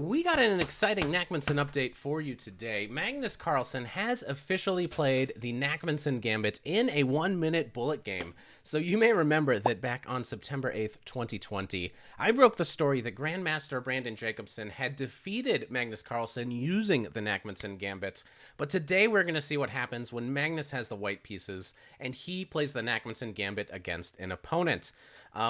We got an exciting Nakhmanson update for you today. Magnus Carlsen has officially played the Nakhmanson Gambit in a 1-minute bullet game. So you may remember that back on September 8th, 2020, I broke the story that Grandmaster Brandon Jacobson had defeated Magnus Carlsen using the Nakhmanson Gambit. But today we're going to see what happens when Magnus has the white pieces and he plays the Nakhmanson Gambit against an opponent.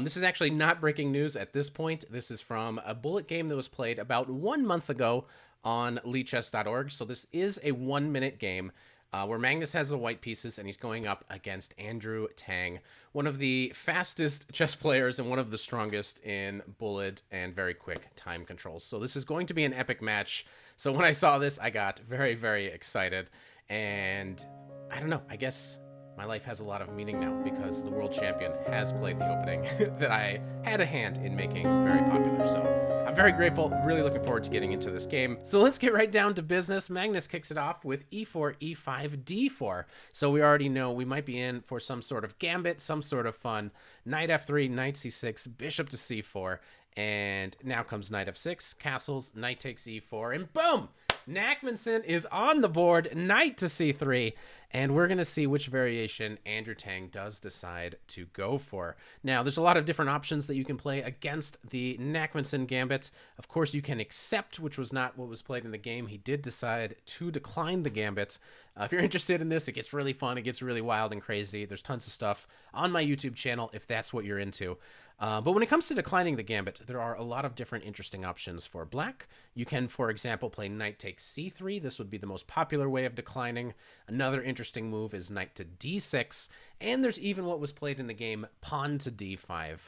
This is actually not breaking news at this point. This is from a bullet game that was played about 1 month ago on LeeChess.org. So this is a 1-minute game where Magnus has the white pieces and he's going up against Andrew Tang, one of the fastest chess players and one of the strongest in bullet and very quick time controls. So this is going to be an epic match. So when I saw this, I got very, very excited. And I don't know, I guess my life has a lot of meaning now because the world champion has played the opening that I had a hand in making very popular. So I'm very grateful, really looking forward to getting into this game. So let's get right down to business. Magnus kicks it off with e4, e5, d4. So we already know we might be in for some sort of gambit, some sort of fun. Knight f3, knight c6, bishop to c4. And now comes knight f6, castles, knight takes e4, and boom! Nakhmanson is on the board, knight to c3, and we're going to see which variation Andrew Tang does decide to go for. Now, there's a lot of different options that you can play against the Nakhmanson Gambit. Of course, you can accept, which was not what was played in the game. He did decide to decline the Gambit. If you're interested in this, it gets really fun. It gets really wild and crazy. There's tons of stuff on my YouTube channel if that's what you're into. But when it comes to declining the Gambit, there are a lot of different interesting options for black. You can, for example, play knight takes c3. This would be the most popular way of declining. Another interesting move is knight to d6. And there's even what was played in the game, pawn to d5,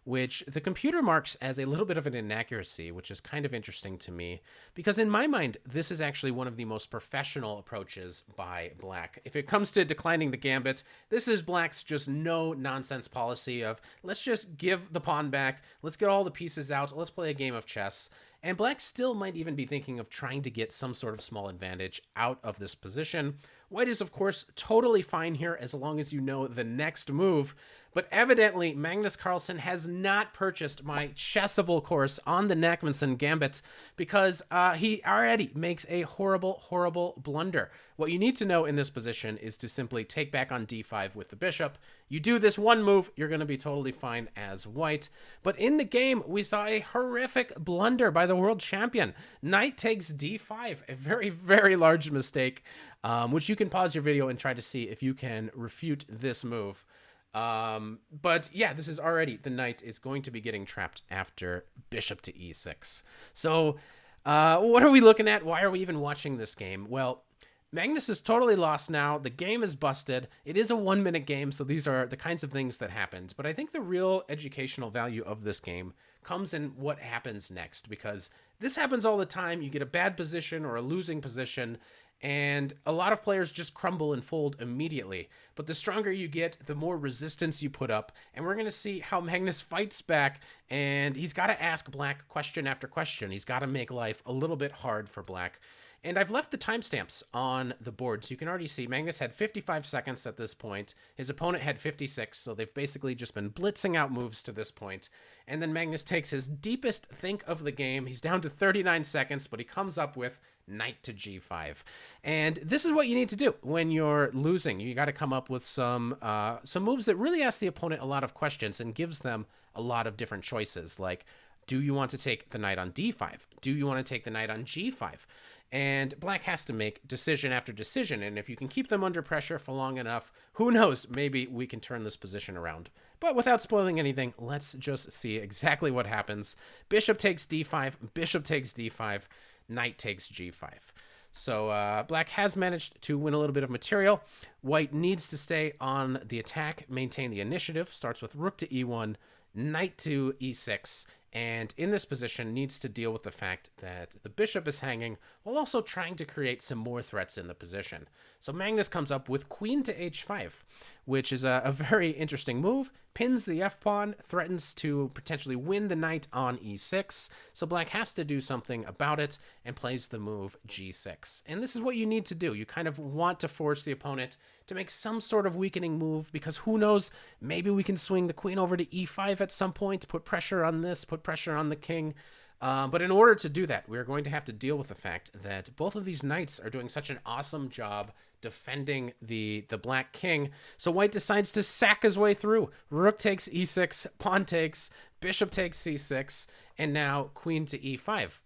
which the computer marks as a little bit of an inaccuracy, which is kind of interesting to me, because in my mind, this is actually one of the most professional approaches by black. If it comes to declining the Gambit, this is black's just no-nonsense policy of, let's just give the pawn back, let's get all the pieces out, let's play a game of chess. And black still might even be thinking of trying to get some sort of small advantage out of this position. White is, of course, totally fine here as long as you know the next move. But evidently, Magnus Carlsen has not purchased my Chessable course on the Nakhmanson Gambit because he already makes a horrible, horrible blunder. What you need to know in this position is to simply take back on d5 with the bishop. You do this one move, you're going to be totally fine as white. But in the game, we saw a horrific blunder by the world champion. Knight takes d5, a very, very large mistake, which you can pause your video and try to see if you can refute this move. But yeah, this is already, the knight is going to be getting trapped after bishop to e6. So what are we looking at? Why are we even watching this game? Well, Magnus is totally lost now. The game is busted. It is a 1-minute game, so these are the kinds of things that happened. But I think the real educational value of this game comes in what happens next, because this happens all the time. You get a bad position or a losing position, and a lot of players just crumble and fold immediately. But the stronger you get, the more resistance you put up. And we're going to see how Magnus fights back. And he's got to ask black question after question. He's got to make life a little bit hard for black. And I've left the timestamps on the board, so you can already see Magnus had 55 seconds at this point. His opponent had 56, so they've basically just been blitzing out moves to this point. And then Magnus takes his deepest think of the game. He's down to 39 seconds, but he comes up with knight to g5. And this is what you need to do when you're losing. You got to come up with some moves that really ask the opponent a lot of questions and gives them a lot of different choices, like, do you want to take the knight on d5? Do you want to take the knight on g5? And black has to make decision after decision, and if you can keep them under pressure for long enough, who knows, maybe we can turn this position around. But without spoiling anything, let's just see exactly what happens. Bishop takes d5, bishop takes d5, knight takes g5. So black has managed to win a little bit of material. White needs to stay on the attack, maintain the initiative, starts with rook to e1, knight to e6, and in this position needs to deal with the fact that the bishop is hanging while also trying to create some more threats in the position. So Magnus comes up with queen to h5, which is a very interesting move, pins the f-pawn, threatens to potentially win the knight on e6, so black has to do something about it and plays the move g6. And this is what you need to do. You kind of want to force the opponent to make some sort of weakening move, because who knows, maybe we can swing the queen over to e5 at some point, put pressure on this, put pressure on the king. But in order to do that, we're going to have to deal with the fact that both of these knights are doing such an awesome job defending the black king. So white decides to sack his way through. Rook takes e6, pawn takes, bishop takes c6, and now queen to e5.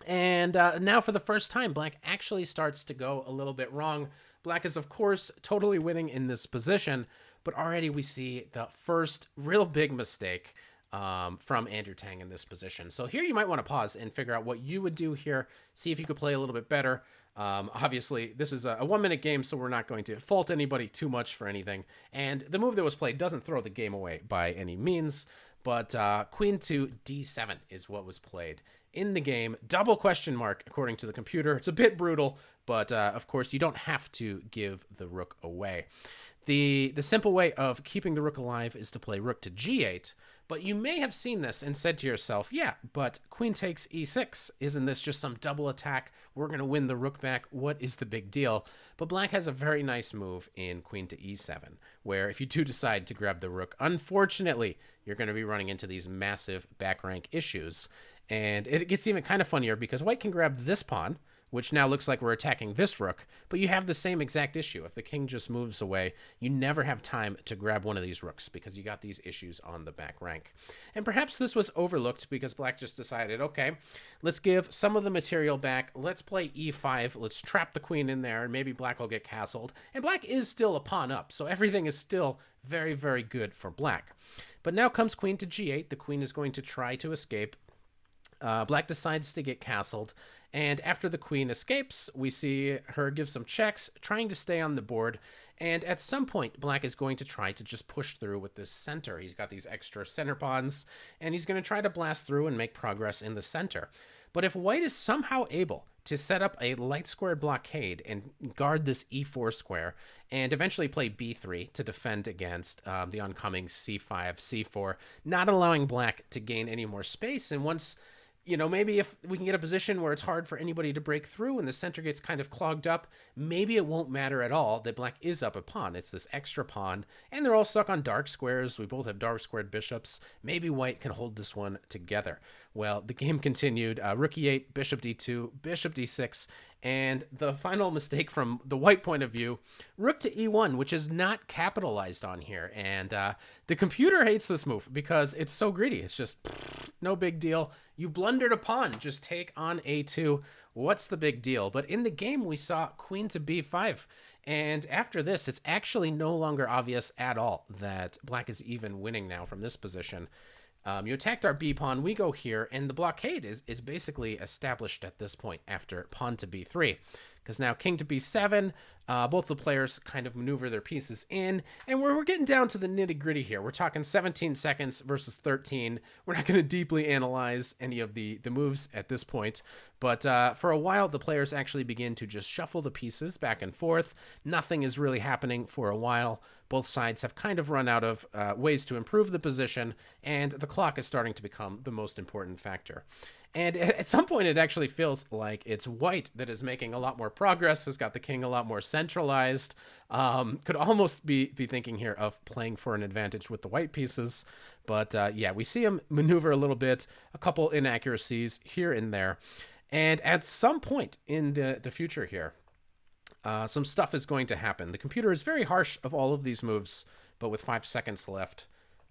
And now for the first time, black actually starts to go a little bit wrong. Black is, of course, totally winning in this position, but already we see the first real big mistake from Andrew Tang in this position. So here you might want to pause and figure out what you would do here, see if you could play a little bit better. Obviously, this is a 1-minute game, so we're not going to fault anybody too much for anything. And the move that was played doesn't throw the game away by any means, but queen to d7 is what was played in the game. Double question mark, according to the computer. It's a bit brutal, but of course, you don't have to give the rook away. The simple way of keeping the rook alive is to play rook to g8, but you may have seen this and said to yourself, yeah, but queen takes e6. Isn't this just some double attack? We're going to win the rook back. What is the big deal? But black has a very nice move in queen to e7, where if you do decide to grab the rook, unfortunately, you're going to be running into these massive back rank issues. And it gets even kind of funnier because white can grab this pawn, which now looks like we're attacking this rook, but you have the same exact issue. If the king just moves away, you never have time to grab one of these rooks because you got these issues on the back rank. And perhaps this was overlooked because black just decided, okay, let's give some of the material back. Let's play e5. Let's trap the queen in there, and maybe black will get castled. And black is still a pawn up, so everything is still very, very good for black. But now comes queen to g8. The queen is going to try to escape. Black decides to get castled, and after the queen escapes, we see her give some checks, trying to stay on the board, and at some point, black is going to try to just push through with this center. He's got these extra center pawns, and he's going to try to blast through and make progress in the center. But if white is somehow able to set up a light squared blockade and guard this e4 square, and eventually play b3 to defend against the oncoming c5, c4, not allowing black to gain any more space, and once... You know, maybe if we can get a position where it's hard for anybody to break through and the center gets kind of clogged up, maybe it won't matter at all that black is up a pawn. It's this extra pawn, and they're all stuck on dark squares. We both have dark squared bishops. Maybe white can hold this one together. Well, the game continued. Rook e8, bishop d2, bishop d6, and the final mistake from the white point of view, rook to e1, which is not capitalized on here. And the computer hates this move because it's so greedy. It's just no big deal. You blundered a pawn. Just take on a2. What's the big deal? But in the game, we saw queen to b5. And after this, it's actually no longer obvious at all that black is even winning now from this position. You attacked our b pawn, we go here, and the blockade is basically established at this point after pawn to b3. Because now king to b7, both the players kind of maneuver their pieces in, and we're getting down to the nitty-gritty here. We're talking 17 seconds versus 13. We're not going to deeply analyze any of the moves at this point, but for a while, the players actually begin to just shuffle the pieces back and forth. Nothing is really happening for a while. Both sides have kind of run out of ways to improve the position, and the clock is starting to become the most important factor. And at some point, it actually feels like it's white that is making a lot more progress, has got the king a lot more centralized. Could almost be thinking here of playing for an advantage with the white pieces. But yeah, we see him maneuver a little bit, a couple inaccuracies here and there. And at some point in the future here, some stuff is going to happen. The computer is very harsh of all of these moves, but with 5 seconds left,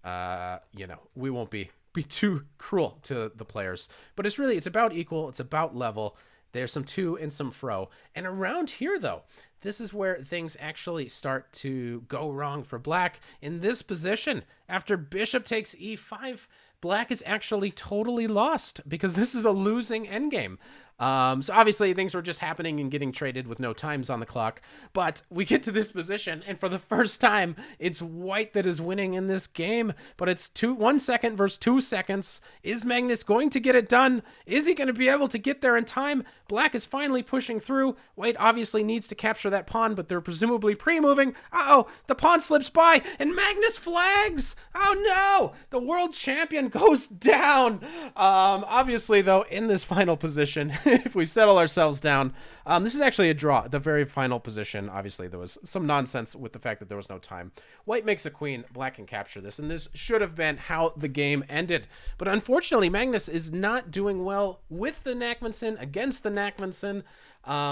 you know, we won't be too cruel to the players. But it's about equal, it's about level. There's some to and some fro. And around here, though, this is where things actually start to go wrong for black. In this position, after bishop takes e5, black is actually totally lost because this is a losing endgame. So obviously things were just happening and getting traded with no times on the clock, but we get to this position, and for the first time, it's white that is winning in this game, but it's 1 second versus 2 seconds. Is Magnus going to get it done? Is he going to be able to get there in time? Black is finally pushing through. White obviously needs to capture that pawn, but they're presumably pre-moving. Uh-oh, the pawn slips by, and Magnus flags! Oh no! The world champion goes down! Obviously, though, in this final position, if we settle ourselves down, this is actually a draw, the very final position. Obviously, there was some nonsense with the fact that there was no time. White makes a queen, black can capture this, and this should have been how the game ended. But unfortunately, Magnus is not doing well with the Nakhmanson, against the Nakhmanson.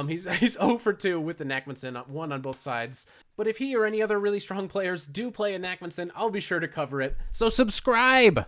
He's 0 for 2 with the Nakhmanson, 1 on both sides. But if he or any other really strong players do play a Nakhmanson, I'll be sure to cover it. So subscribe!